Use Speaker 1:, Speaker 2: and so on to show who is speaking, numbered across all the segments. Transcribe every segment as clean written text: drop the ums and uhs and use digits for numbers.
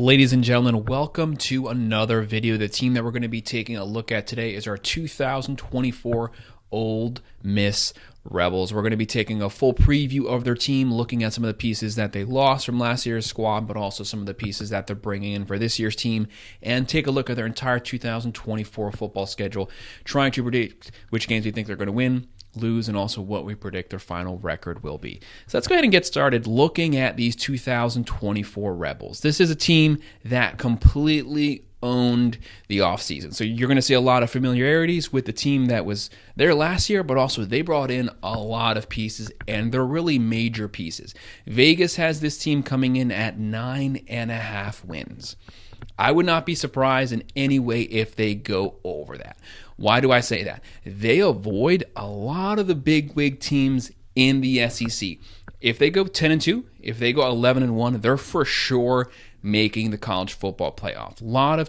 Speaker 1: Ladies and gentlemen, welcome to another video. The team that we're going to be taking a look at today is our 2024 Ole Miss Rebels. We're going to be taking a full preview of their team, looking at some of the pieces that they lost from last year's squad, but also some of the pieces that they're bringing in for this year's team, and take a look at their entire 2024 football schedule, trying to predict which games we think they're going to win, lose, and also what we predict their final record will be. So let's go ahead and get started looking at these 2024 Rebels. This is a team that completely owned the offseason. So you're going to see a lot of familiarities with the team that was there last year, but also they brought in a lot of pieces, and they're really major pieces. Vegas has this team coming in at 9.5 wins. I would not be surprised in any way if they go over that. Why do I say that? They avoid a lot of the big wig teams in the SEC. If they go 10-2, if they go 11-1, they're for sure making the college football playoff. A lot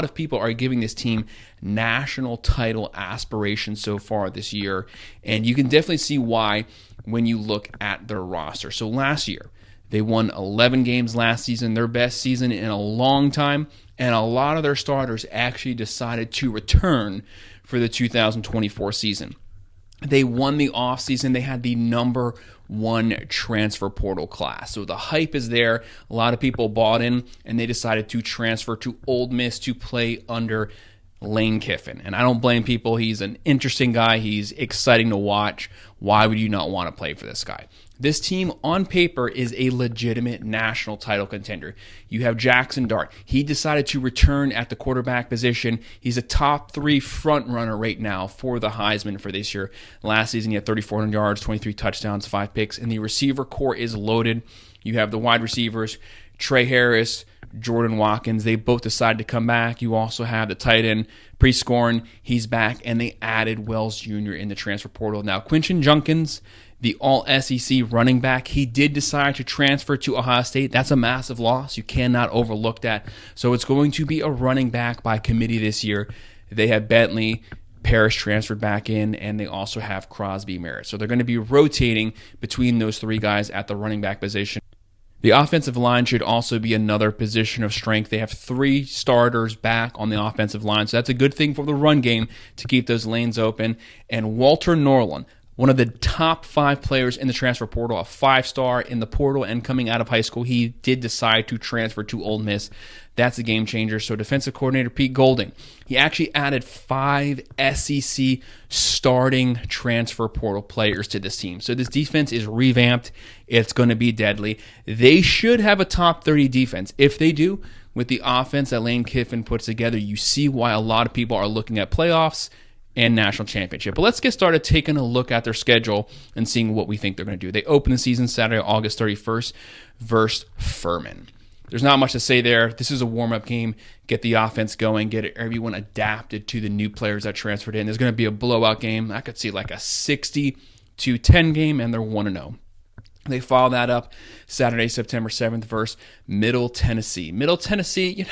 Speaker 1: of people are giving this team national title aspirations so far this year, and you can definitely see why when you look at their roster. So last year, they won 11 games last season, their best season in a long time, and a lot of their starters actually decided to return for the 2024 season. They won the offseason. They had the number one transfer portal class. So the hype is there. A lot of people bought in, and they decided to transfer to Ole Miss to play under Lane Kiffin. And I don't blame people. He's an interesting guy. He's exciting to watch. Why would you not want to play for this guy? This team on paper is a legitimate national title contender. You have Jackson Dart. He decided to return at the quarterback position. He's a top 3 front runner right now for the Heisman for this year. Last season, he had 3,400 yards, 23 touchdowns, 5 picks, and the receiver core is loaded. You have the wide receivers, Trey Harris, Jordan Watkins. They both decided to come back. You also have the tight end, Prescorn. He's back, and they added Wells Jr. in the transfer portal. Now, Quinton Junkins, the all-SEC running back, he did decide to transfer to Ohio State. That's a massive loss. You cannot overlook that. So it's going to be a running back by committee this year. They have Bentley, Parrish transferred back in, and they also have Crosby Merritt. So they're going to be rotating between those 3 guys at the running back position. The offensive line should also be another position of strength. They have 3 starters back on the offensive line, so that's a good thing for the run game to keep those lanes open. And Walter Norland, one of the top 5 players in the transfer portal, a 5-star in the portal and coming out of high school, he did decide to transfer to Ole Miss. That's a game changer. So defensive coordinator Pete Golding, he actually added 5 SEC starting transfer portal players to this team. So this defense is revamped. It's going to be deadly. They should have a top 30 defense. If they do, with the offense that Lane Kiffin puts together, you see why a lot of people are looking at playoffs and national championship. But let's get started taking a look at their schedule and seeing what we think they're going to do. They open the season Saturday, August 31st versus Furman. There's not much to say there. This is a warm-up game. Get the offense going. Get everyone adapted to the new players that transferred in. There's going to be a blowout game. I could see like a 60-10 game, and they're 1-0. They follow that up Saturday, September 7th versus Middle Tennessee. Middle Tennessee,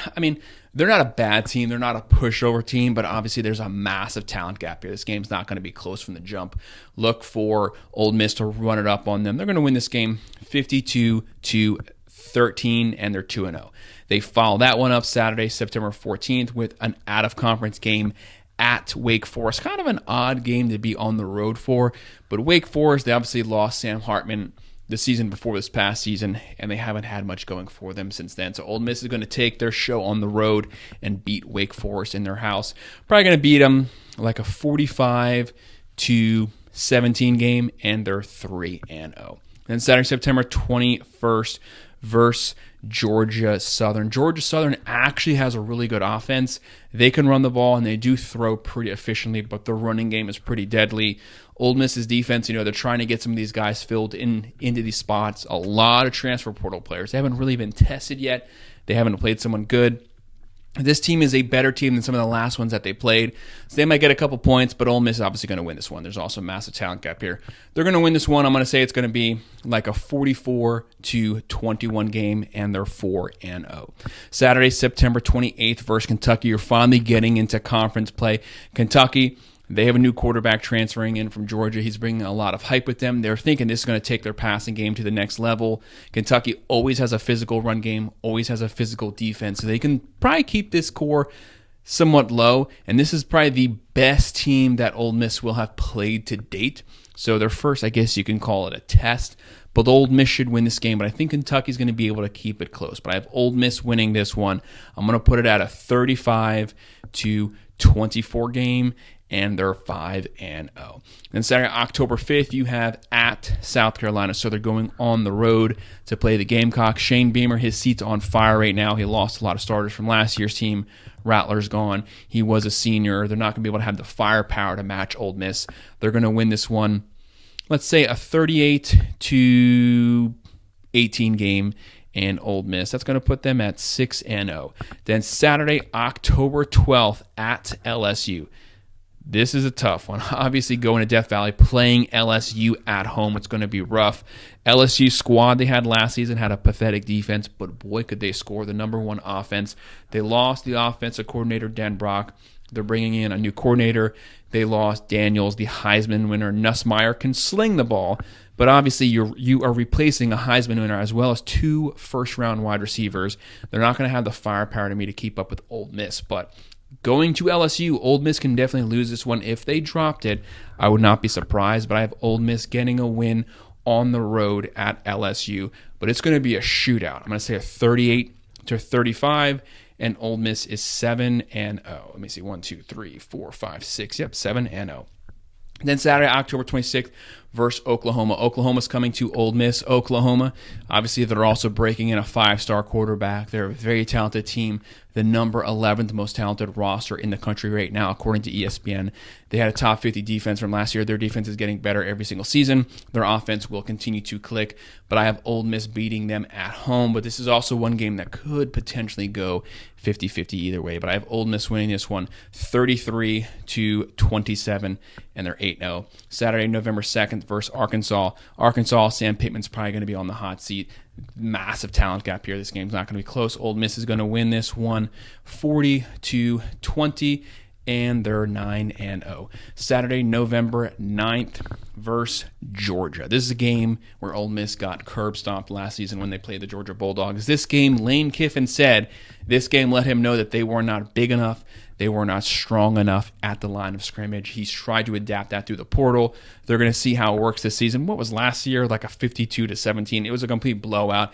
Speaker 1: they're not a bad team. They're not a pushover team, but obviously there's a massive talent gap here. This game's not going to be close from the jump. Look for Ole Miss to run it up on them. They're going to win this game 52-13, and they're 2-0. They follow that one up Saturday, September 14th with an out-of-conference game at Wake Forest. Kind of an odd game to be on the road for, but Wake Forest, they obviously lost Sam Hartman the season before this past season, and they haven't had much going for them since then. So Ole Miss is going to take their show on the road and beat Wake Forest in their house. Probably going to beat them like a 45-17 game, and they're 3-0. Then Saturday, September 21st versus Georgia Southern. Georgia Southern actually has a really good offense. They can run the ball, and they do throw pretty efficiently, but the running game is pretty deadly. Ole Miss's defense, they're trying to get some of these guys filled into these spots. A lot of transfer portal players. They haven't really been tested yet. They haven't played someone good. This team is a better team than some of the last ones that they played. So they might get a couple points, but Ole Miss is obviously going to win this one. There's also a massive talent gap here. They're going to win this one. I'm going to say it's going to be like a 44-21 game, and they're 4-0. Saturday, September 28th versus Kentucky. You're finally getting into conference play. Kentucky, They have a new quarterback transferring in from Georgia. He's bringing a lot of hype with them. They're thinking this is going to take their passing game to the next level. Kentucky always has a physical run game, always has a physical defense, so they can probably keep this core somewhat low, and this is probably the best team that Ole Miss will have played to date. So their first, I guess you can call it a test, but Ole Miss should win this game, but I think Kentucky's going to be able to keep it close. But I have Ole Miss winning this one. I'm going to put it at a 35-24 game, and they're 5-0. Then Saturday, October 5th, you have at South Carolina. So they're going on the road to play the Gamecocks. Shane Beamer, his seat's on fire right now. He lost a lot of starters from last year's team. Rattler's gone. He was a senior. They're not going to be able to have the firepower to match Ole Miss. They're going to win this one, let's say a 38-18 game. And Ole Miss, that's going to put them at 6-0. Then Saturday, October 12th at LSU. This is a tough one. Obviously, going to Death Valley, playing LSU at home, it's going to be rough. LSU squad they had last season had a pathetic defense, but boy, could they score. The number one offense. They lost the offensive coordinator, Dan Brock. They're bringing in a new coordinator. They lost Daniels, the Heisman winner. Nussmeier can sling the ball, but obviously you are replacing a Heisman winner as well as 2 first-round wide receivers. They're not going to have the firepower to me to keep up with Ole Miss, but going to LSU, Ole Miss can definitely lose this one. If they dropped it, I would not be surprised, but I have Ole Miss getting a win on the road at LSU, but it's going to be a shootout. I'm going to say a 38-35, and Ole Miss is 7-0. Let me see, 1, 2, 3, 4, 5, 6. Yep, 7-0. Then Saturday, October 26th, versus Oklahoma. Oklahoma's coming to Ole Miss. Oklahoma, obviously, they're also breaking in a 5-star quarterback. They're a very talented team, the number 11th most talented roster in the country right now, according to ESPN. They had a top 50 defense from last year. Their defense is getting better every single season. Their offense will continue to click, but I have Ole Miss beating them at home. But this is also one game that could potentially go 50-50 either way. But I have Ole Miss winning this one 33-27, and they're 8-0. Saturday, November 2nd versus Arkansas. Arkansas, Sam Pittman's probably going to be on the hot seat. Massive talent gap here. This game's not going to be close. Ole Miss is going to win this one 40-20, and they're 9-0. Saturday, November 9th versus Georgia. This is a game where Ole Miss got curb stomped last season when they played the Georgia Bulldogs. This game, Lane Kiffin said, this game let him know that they were not big enough. They were not strong enough at the line of scrimmage. He's tried to adapt that through the portal. They're going to see how it works this season. What was last year? Like a 52-17. It was a complete blowout.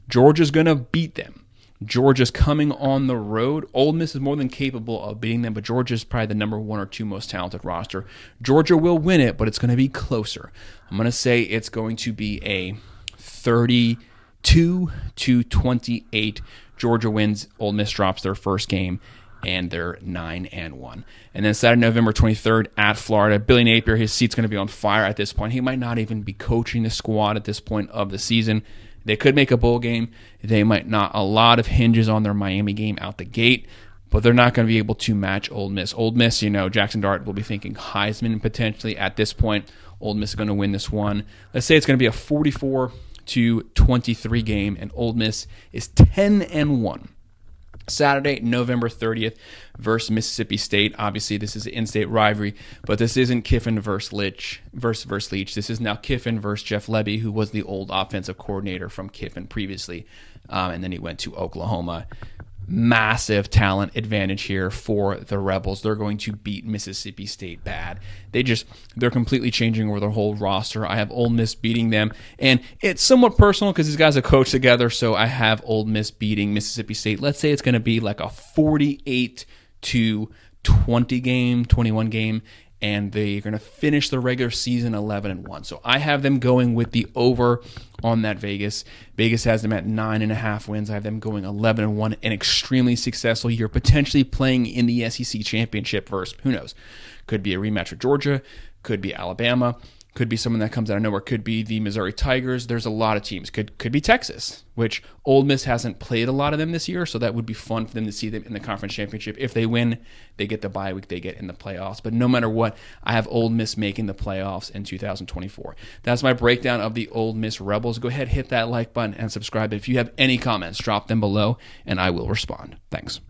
Speaker 1: Georgia's going to beat them. Georgia's coming on the road. Ole Miss is more than capable of beating them, but Georgia's probably the number 1 or 2 most talented roster. Georgia will win it, but it's going to be closer. I'm going to say it's going to be a 32-28. Georgia wins. Ole Miss drops their first game, and they're 9-1. And then Saturday, November 23rd at Florida. Billy Napier, his seat's going to be on fire at this point. He might not even be coaching the squad at this point of the season. They could make a bowl game. They might not. A lot of hinges on their Miami game out the gate, but they're not going to be able to match Ole Miss. Ole Miss, Jackson Dart will be thinking Heisman potentially at this point. Ole Miss is going to win this one. Let's say it's going to be a 44-23 game, and Ole Miss is 10-1. Saturday, November 30th versus Mississippi State. Obviously, this is an in-state rivalry, but this isn't Kiffin versus Leach. This is now Kiffin versus Jeff Lebby, who was the old offensive coordinator from Kiffin previously, and then he went to Oklahoma. Massive talent advantage here for the Rebels. They're going to beat Mississippi State bad. They're completely changing over their whole roster. I have Ole Miss beating them, and it's somewhat personal because these guys have coached together, so I have Ole Miss beating Mississippi State. Let's say it's going to be like a 48-20 game, 21 game, and they're going to finish the regular season 11-1. So I have them going with the over on that Vegas. Vegas has them at 9.5 wins. I have them going 11-1, an extremely successful year, potentially playing in the SEC championship versus, who knows, could be a rematch with Georgia, could be Alabama, could be someone that comes out of nowhere, could be the Missouri Tigers. There's a lot of teams. Could be Texas, which Ole Miss hasn't played a lot of them this year, so that would be fun for them to see them in the conference championship. If they win, they get the bye week, they get in the playoffs. But no matter what, I have Ole Miss making the playoffs in 2024. That's my breakdown of the Ole Miss Rebels. Go ahead, hit that like button and subscribe. If you have any comments, drop them below, and I will respond. Thanks.